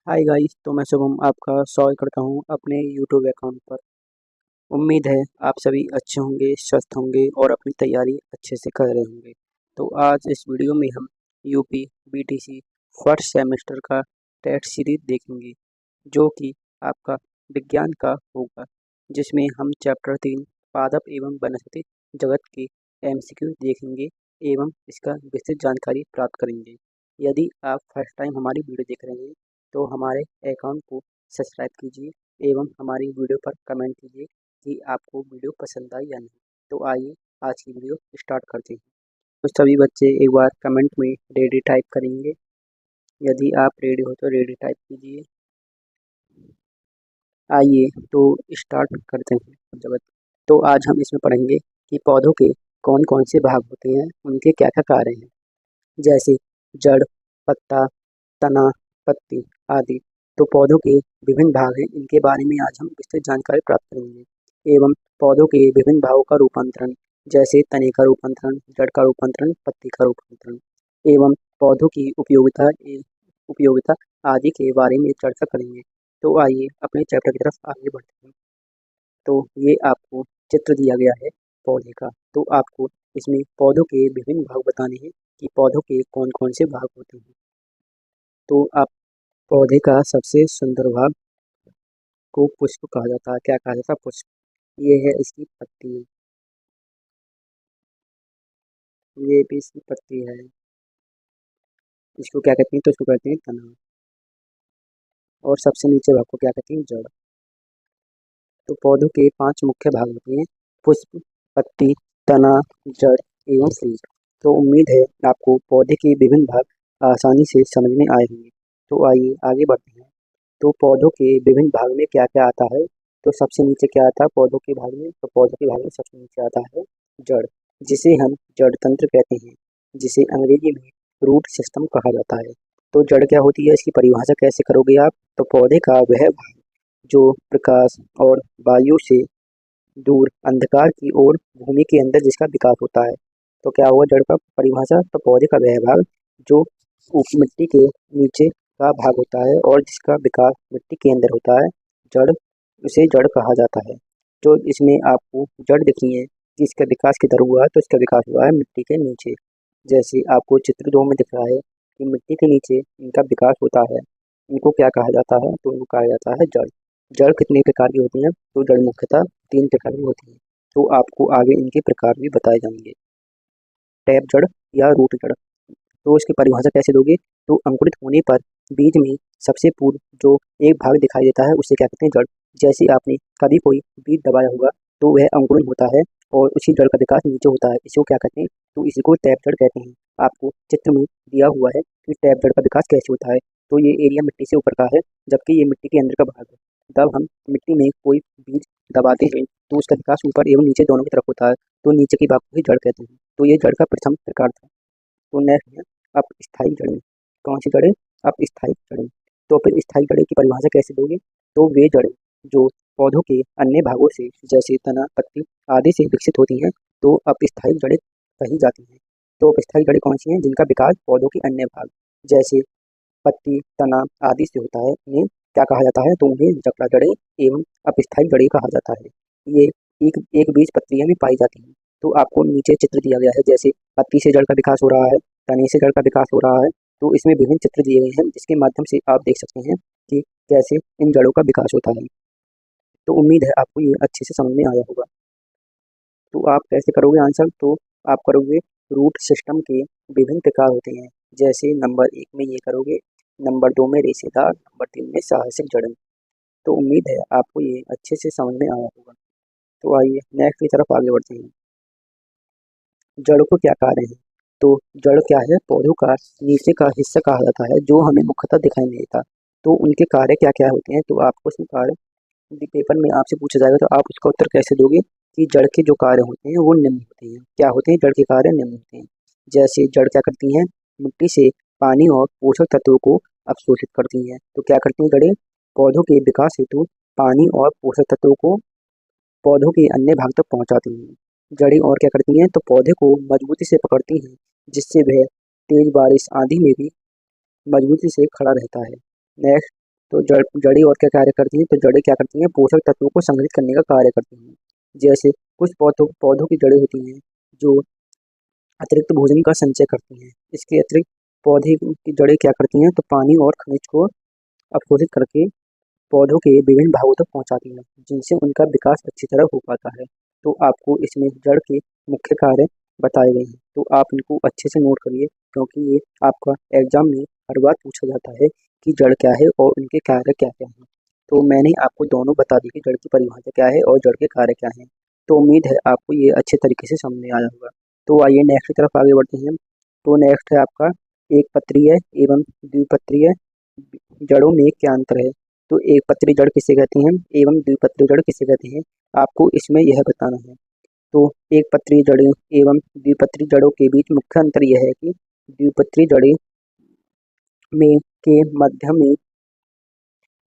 Hi guys, तो मैं शुभम आपका स्वागत करता हूँ अपने यूट्यूब अकाउंट पर। उम्मीद है आप सभी अच्छे होंगे, स्वस्थ होंगे और अपनी तैयारी अच्छे से कर रहे होंगे। तो आज इस वीडियो में हम यूपी बीटीसी फर्स्ट सेमेस्टर का टेस्ट सीरीज देखेंगे, जो कि आपका विज्ञान का होगा, जिसमें हम चैप्टर 3 पादप एवं वनस्पति जगत के एमसीक्यू देखेंगे एवं इसका विस्तृत जानकारी प्राप्त करेंगे। यदि आप फर्स्ट टाइम हमारी वीडियो देख रहे हैं तो हमारे अकाउंट को सब्सक्राइब कीजिए एवं हमारी वीडियो पर कमेंट कीजिए कि आपको वीडियो पसंद आई या नहीं। तो आइए आज की वीडियो स्टार्ट करते हैं। तो सभी बच्चे एक बार कमेंट में रेडी टाइप करेंगे। यदि आप रेडी हो तो रेडी टाइप कीजिए। आइए तो स्टार्ट करते हैं जगत। तो आज हम इसमें पढ़ेंगे कि पौधों के कौन कौन से भाग होते हैं, उनके क्या क्या कार्य हैं, जैसे जड़, पत्ता, तना, पत्ती आदि। तो पौधों के विभिन्न भाग हैं, इनके बारे में आज हम विस्तृत जानकारी प्राप्त करेंगे एवं पौधों के विभिन्न भागों का रूपांतरण, जैसे तने का रूपांतरण, जड़ का रूपांतरण, पत्ती का रूपांतरण एवं पौधों की उपयोगिता आदि के बारे में चर्चा करेंगे। तो आइए अपने चैप्टर की तरफ आगे बढ़ते हैं। तो ये आपको चित्र दिया गया है पौधे का। तो आपको इसमें पौधों के विभिन्न भाग बताने हैं कि पौधों के कौन कौन से भाग होते हैं। तो आप पौधे का सबसे सुंदर भाग को पुष्प कहा जाता है। क्या कहा जाता है? पुष्प। ये है इसकी पत्ती, ये भी इसकी पत्ती है। इसको क्या कहते हैं? तो इसको कहते हैं तना। और सबसे नीचे भाग को क्या कहते हैं? जड़। तो पौधों के 5 मुख्य भाग होते हैं: पुष्प, पत्ती, तना, जड़ एवं फूल। तो उम्मीद है आपको पौधे के विभिन्न भाग आसानी से समझ में आए होंगे। तो आइए आगे बढ़ते हैं। तो पौधों के विभिन्न भाग में क्या क्या आता है? तो सबसे नीचे क्या आता है पौधों के भाग में? तो पौधों के भाग में सबसे नीचे आता है जड़, जिसे हम जड़ तंत्र कहते हैं, जिसे अंग्रेजी में रूट सिस्टम कहा जाता है। तो जड़ क्या होती है, इसकी परिभाषा कैसे करोगे आप? तो पौधे का वह भाग जो प्रकाश और वायु से दूर अंधकार की ओर भूमि के अंदर जिसका विकास होता है। तो क्या हुआ जड़ का परिभाषा? तो पौधे का वह भाग जो मिट्टी के नीचे का भाग होता है और जिसका विकास मिट्टी के अंदर होता है, जड़, उसे जड़ कहा जाता है। तो इसमें आपको जड़ दिखनी है कि इसका विकास किधर हुआ है, तो इसका विकास हुआ है मिट्टी के नीचे। जैसे आपको चित्र 2 में दिख रहा है कि मिट्टी के नीचे इनका विकास होता है। इनको क्या कहा जाता है? तो इनको कहा जाता है जड़। जड़ कितने प्रकार की होती हैं? तो जड़ मुख्यतः 3 प्रकार की होती हैं। तो आपको आगे इनके प्रकार भी बताए जाएंगे। टैप जड़ या रूट जड़। तो इसकी परिभाषा कैसे दोगे? तो अंकुरित होने पर बीज में सबसे पूर्व जो एक भाग दिखाई देता है उसे क्या कहते हैं? जड़। जैसे आपने कभी कोई बीज दबाया होगा तो वह अंकुरित होता है और उसी जड़ का विकास नीचे होता है, इसको क्या कहते हैं? तो इसी को टैप जड़ कहते हैं। आपको चित्र में दिया हुआ है कि टैप जड़ का विकास कैसे होता है। तो ये एरिया मिट्टी से ऊपर का है, जबकि ये मिट्टी के अंदर का भाग है। जब हम मिट्टी में कोई बीज दबाते हैं तो उसका विकास ऊपर एवं नीचे दोनों की तरफ होता है, तो नीचे की भाग को ही जड़ कहते हैं। तो ये जड़ का प्रथम प्रकार था। तो नेक्स्ट है अपस्थायी जड़ें। कौन सी जड़ें? अपस्थायी जड़ें। तो फिर स्थायी जड़ें की परिभाषा कैसे दोगे? तो वे जड़ें जो पौधों के अन्य भागों से जैसे तना, पत्ती आदि से विकसित होती हैं, तो अपस्थायी जड़ें कही जाती हैं। तो अपस्थायी जड़ें कौन सी हैं? जिनका विकास पौधों के अन्य भाग जैसे पत्ती, तना आदि से होता है, इन्हें क्या कहा जाता है? तो उन्हें जकड़ा जड़ें एवं अपस्थायी जड़ें कहा जाता है। ये एक एक बीज पत्रियां में पाई जाती हैं। तो आपको नीचे चित्र दिया गया है, जैसे पत्ती से जड़ का विकास हो रहा है, तने से जड़ का विकास हो रहा है। तो इसमें विभिन्न चित्र दिए गए हैं, जिसके माध्यम से आप देख सकते हैं कि कैसे इन जड़ों का विकास होता है। तो उम्मीद है आपको ये अच्छे से समझ में आया होगा। तो आप कैसे करोगे आंसर? तो आप करोगे रूट सिस्टम के विभिन्न प्रकार होते हैं, जैसे नंबर 1 में ये करोगे, नंबर 2 में रेशेदार, नंबर 3 में साहसिक जड़ें। तो उम्मीद है आपको ये अच्छे से समझ में आया होगा। तो आइए नेक्स्ट की तरफ आगे बढ़ते हैं। जड़ को क्या कार्य है? तो जड़ क्या है? पौधों का नीचे का हिस्सा कहा जाता है, जो हमें मुख्यतः दिखाई नहीं देता। तो उनके कार्य क्या क्या होते हैं? तो आपको उसमें कार्य यदि पेपर में आपसे पूछा जाएगा तो आप उसका उत्तर कैसे दोगे कि जड़ के जो कार्य होते हैं वो निम्न होते हैं। क्या होते हैं? जड़ के कार्य निम्न होते हैं। जैसे जड़ क्या करती हैं? मिट्टी से पानी और पोषक तत्वों को अवशोषित करती हैं। तो क्या करती हैं जड़ें? पौधों के विकास हेतु पानी और पोषक तत्वों को पौधों के अन्य भाग तक पहुंचाती हैं। जड़ें और क्या करती हैं? तो पौधे को मजबूती से पकड़ती हैं, जिससे वह तेज बारिश आंधी में भी मजबूती से खड़ा रहता है। नेक्स्ट, तो जड़ी और क्या कार्य करती हैं, तो जड़ें क्या करती हैं, पोषक तत्वों को संग्रहित करने का कार्य करती हैं। जैसे कुछ पौधों की जड़ें होती हैं जो अतिरिक्त भोजन का संचय करती हैं। इसके अतिरिक्त पौधे की जड़ें क्या करती हैं, तो पानी और खनिज को अवशोषित करके पौधों के विभिन्न भागों तक पहुंचाती हैं, जिनसे उनका विकास अच्छी तरह हो पाता है। तो आपको इसमें जड़ के मुख्य कार्य बताए गए हैं, तो आप इनको अच्छे से नोट करिए, क्योंकि ये आपका एग्जाम में हर बार पूछा जाता है कि जड़ क्या है और उनके कार्य क्या क्या हैं। तो मैंने आपको दोनों बता दी कि जड़ की परिभाषा क्या है और जड़ के कार्य क्या हैं। तो उम्मीद है आपको ये अच्छे तरीके से समझ में आया होगा। तो आइए नेक्स्ट की तरफ आगे बढ़ते हैं। तो नेक्स्ट है आपका एक पत्रीय एवं द्विपत्रीय जड़ों में क्या अंतर है। तो एक पत्री जड़ किसे कहते हैं एवं द्विपत्री जड़ किसे कहते हैं, आपको इसमें यह बताना है। तो एक पत्री जड़ें एवं द्विपत्री जड़ों के बीच मुख्य अंतर यह है कि द्विपत्री जड़ें में के मध्य में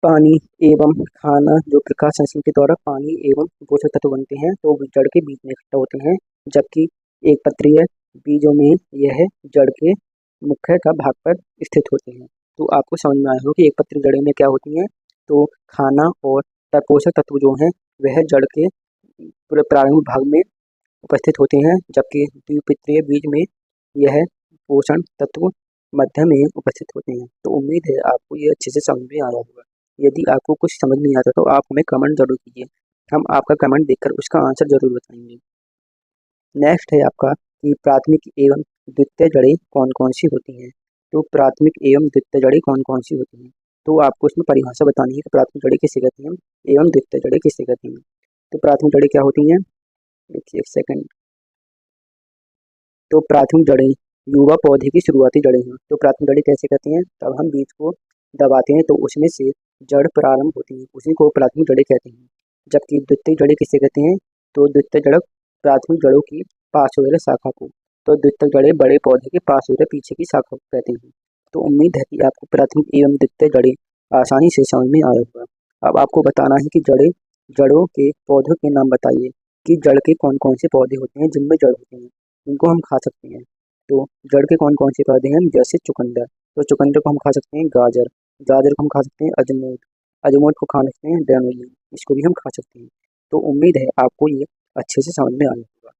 पानी एवं खाना जो प्रकाश संश्लेषण के द्वारा पानी एवं पोषक तत्व बनते हैं, तो वो जड़ के बीच में इकट्ठा होते हैं। जबकि एक पत्रीय बीजों में यह जड़ के मुख्य का भाग पर स्थित होते हैं। तो आपको समझ में आया हो कि एक पत्री जड़ें में क्या होती हैं, तो खाना और पोषक तत्व जो हैं वह जड़ के पूरे प्रारंभिक भाग में उपस्थित होते हैं, जबकि द्विपत्रीय बीज में यह पोषण तत्व मध्य में उपस्थित होते हैं। तो उम्मीद है आपको ये अच्छे से समझ में आया होगा। यदि आपको कुछ समझ नहीं आता तो आप हमें कमेंट जरूर कीजिए, हम आपका कमेंट देखकर उसका आंसर जरूर बताएंगे। नेक्स्ट है आपका कि प्राथमिक एवं द्वितीय जड़ें कौन कौन सी होती हैं। तो प्राथमिक एवं द्वितीय जड़ें कौन कौन सी होती हैं, तो आपको इसमें परिभाषा बतानी है कि प्राथमिक जड़ें किसे कहते हैं एवं द्वितीय जड़ें किसे कहते हैं। तो प्राथमिक जड़ें क्या होती हैं, देखिए एक सेकंड। तो प्राथमिक जड़ें युवा पौधे की शुरुआती जड़ें हैं। तो प्राथमिक जड़ें कैसे कहते हैं, तब हम बीज को दबाते हैं तो उसमें से जड़ प्रारंभ होती है, उसी को प्राथमिक जड़ें कहते हैं। जबकि द्वितीय जड़ें किसे कहते हैं, तो द्वितीय जड़ प्राथमिक जड़ों की पार्श्व वाले शाखा को, तो द्वितीय जड़ें बड़े पौधे के पार्श्व वाले पीछे की शाखा को कहते हैं। तो उम्मीद है कि आपको प्राथमिक एवं द्वितीय जड़ें आसानी से समझ में आया होगा। अब आपको बताना है कि जड़ों के पौधों के नाम बताइए कि जड़ के कौन कौन से पौधे होते हैं जिनमें जड़ होते हैं, इनको हम खा सकते हैं। तो जड़ के कौन कौन से पौधे हैं, जैसे चुकंदर, तो चुकंदर को हम खा सकते हैं। गाजर को हम खा सकते हैं। अजमोद को खा सकते हैं। डैनोलिन, इसको भी हम खा सकते हैं। तो उम्मीद है आपको ये अच्छे से समझ में आया होगा।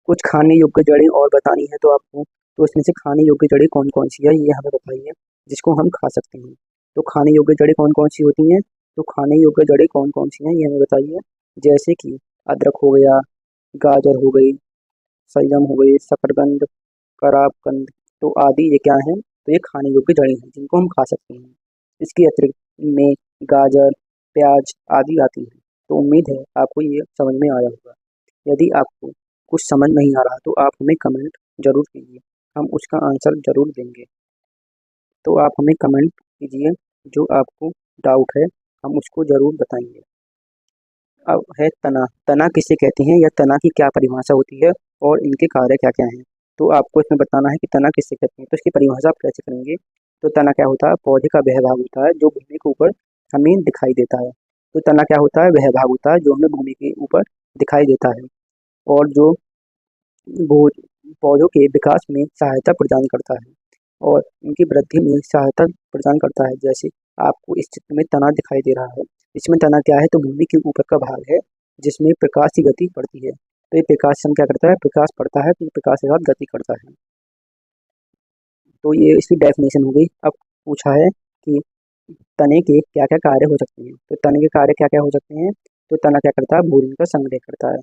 कुछ खाने योग्य जड़ें और बतानी है तो आपको, तो इसमें से खाने योग्य जड़ें कौन कौन सी है ये हमें बताइए, जिसको हम खा सकते हैं। तो खाने योग्य जड़ें कौन कौन सी होती हैं, तो खाने योग्य जड़ें कौन कौन सी हैं ये हमें बताइए। जैसे कि अदरक हो गया, गाजर हो गई, शलजम हो गई, शकरकंद, कराकंद, तो आदि ये क्या हैं, तो ये खाने योग्य जड़ें हैं जिनको हम खा सकते हैं। इसके अतिरिक्त इनमें गाजर, प्याज आदि आती है। तो उम्मीद है आपको ये समझ में आया होगा। यदि आपको कुछ समझ नहीं आ रहा तो आप हमें कमेंट जरूर कीजिए, हम उसका आंसर जरूर देंगे। तो आप हमें कमेंट कीजिए, जो आपको डाउट है हम उसको जरूर बताएंगे। अब है तना। तना किसे कहते हैं या तना की क्या परिभाषा होती है और इनके कार्य क्या क्या हैं। तो आपको इसमें बताना है कि तना किसे कहते हैं, तो इसकी परिभाषा आप कैसे करेंगे। तो तना क्या होता है, पौधे का वह भाग होता है जो भूमि के ऊपर हमें दिखाई देता है। तो तना क्या होता है, वह भाग होता है जो हमें भूमि के ऊपर दिखाई देता है और जो पौधों के विकास में सहायता प्रदान करता है और उनकी वृद्धि में सहायता प्रदान करता है। जैसे आपको इस चित्र में तना दिखाई दे रहा है, इसमें तना क्या है, तो भूमि के ऊपर का भाग है जिसमें प्रकाश की गति पड़ती है। तो ये प्रकाश से हम क्या करता है, प्रकाश पड़ता है तो ये प्रकाश के साथ गति करता है। तो ये इसकी डेफिनेशन हो गई। अब पूछा है कि तने के क्या क्या कार्य हो सकते हैं। तो तने के कार्य क्या क्या हो सकते हैं, तो तना क्या करता है, भोजन का संग्रह करता है।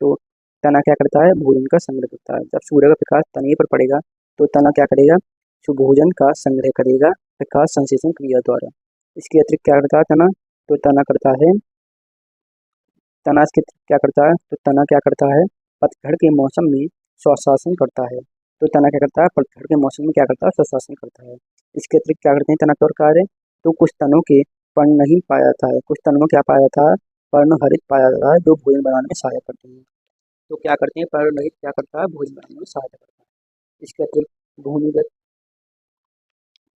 तो तना क्या करता है, भोजन का संग्रह करता है। जब सूर्य का प्रकाश तने पर पड़ेगा तो तना क्या करेगा, जो भोजन का संग्रह करेगा प्रकाश संश्लेषण क्रिया द्वारा। इसके अतिरिक्त क्या करता है तना, तो तना करता है, तना इसके क्या करता है, तो तना क्या करता है, पतझड़ के मौसम में स्वशासन करता है। तो तना क्या करता है, पतझड़ के मौसम में क्या करता है, स्वशासन करता है। इसके अतिरिक्त क्या करते हैं तना के और कार्य, तो कुछ तनों के पर्णहीन पाया जाता है, कुछ तनों में क्या पाया जाता है, पर्णहरित पाया जाता है जो भोजन बनाने में सहायक करते हैं। तो क्या करते हैं, पर्णरहित क्या करता है, भोजन बनाने में सहायता करता है। इसके अतिरिक्त भूमिगत,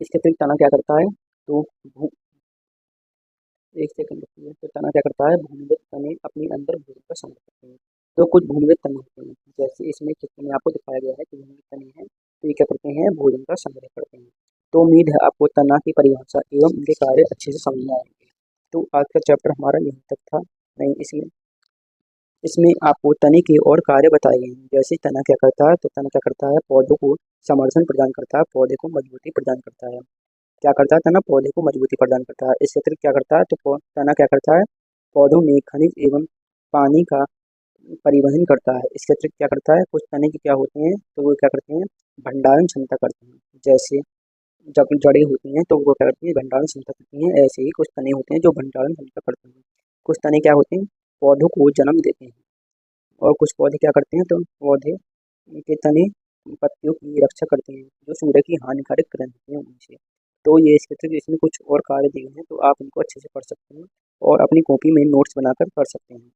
इसके अतिरिक्त तना क्या करता है, तो एक सेकंड रुकिए, तो तना क्या करता है, भूमिगत तने अपने अंदर भोजन का संग्रह करते हैं। तो कुछ भूमिगत तने होते हैं, जैसे इसमें चित्र में आपको दिखाया गया है कि भूमिगत तने हैं, तो ये क्या करते हैं, भोजन का संग्रह करते हैं। तो उम्मीद है आपको तना की परिभाषा एवं उनके कार्य अच्छे से समझ में आएंगे। तो आज का चैप्टर हमारा यहीं तक था। नहीं, इसमें इसमें आपको तने के और कार्य बताए गए हैं। जैसे तना क्या करता है, तो तना क्या करता है, पौधों को समर्थन प्रदान करता है, पौधे को मजबूती प्रदान करता है। क्या करता है तना, पौधे को मजबूती प्रदान करता है। इसके अतिरिक्त क्या करता है, तो तना क्या करता है, पौधों में खनिज एवं पानी का परिवहन करता है। इसके अतिरिक्त क्या करता है, कुछ तने के क्या होते हैं, तो वो क्या करते हैं, भंडारण क्षमता करते हैं। जैसे जब जड़ें होती हैं तो वो क्या करती हैं, भंडारण क्षमता करती हैं। ऐसे ही कुछ तने होते हैं जो भंडारण क्षमता करते हैं। कुछ तने क्या होते हैं, पौधों को जन्म देते हैं। और कुछ पौधे क्या करते हैं, तो पौधे के तने पत्तियों की रक्षा करते हैं जो सूर्य की हानिकारक किरण होती है उनसे। तो ये इसके अतिरिक्त इसमें कुछ और कार्य दिए हैं, तो आप इनको अच्छे से पढ़ सकते हैं और अपनी कॉपी में नोट्स बनाकर पढ़ सकते हैं।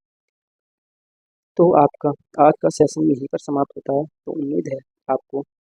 तो आपका आज का सेशन यहीं पर समाप्त होता है। तो उम्मीद है आपको